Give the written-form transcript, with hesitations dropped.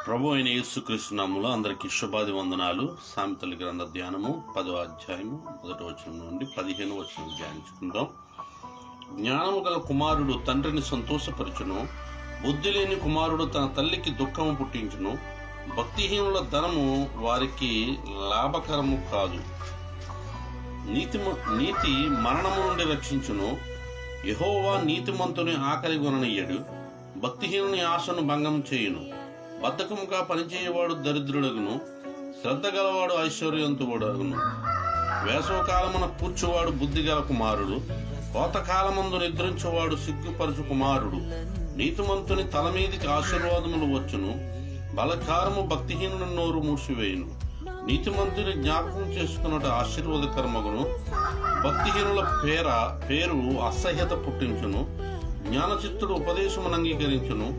ప్రభు అయిన యేసుక్రీస్తు నామములో అందరికీ శుభాది వందనాలు. సామెతల గ్రంథ ధ్యానము 10వ అధ్యాయము 1వ వచనం నుండి 15వ వచనం ధ్యానించుకుందాం. జ్ఞానము గల కుమారుడు తండ్రిని సంతోషపరచును, బుద్ధి లేని కుమారుడు తన తల్లికి దుఃఖము పుట్టించును. భక్తిహీనుల ధనము వారికి లాభకరము కాదు. నీతి మరణము నుండి రక్షించును. యెహోవా నీతిమంతుని ఆకలి కొననీయడు, భక్తిహీనుని ఆశను భంగం చేయును. బద్ధకముగా పనిచేయవాడు దరిద్రుడగును, శ్రద్ధ గలవాడు ఐశ్వర్యవంతుడగును. వేసవకాలమున కూర్చువాడు బుద్ధిగల కుమారుడు, కోతకాలమందు నిద్రించువాడు సిగ్గుపరచు కుమారుడు. నీతిమంతుని తల మీదికి ఆశీర్వాదములు వచ్చును, బలకారము భక్తిహీనుని నోరు మూసివేయును. నీతిమంతుని జ్ఞాపకం చేసుకున్నట్టు ఆశీర్వాదకరమగును, భక్తిహీనుల పేరు అసహ్యత పుట్టించును. జ్ఞానచిత్తుడు ఉపదేశమును అంగీకరించును,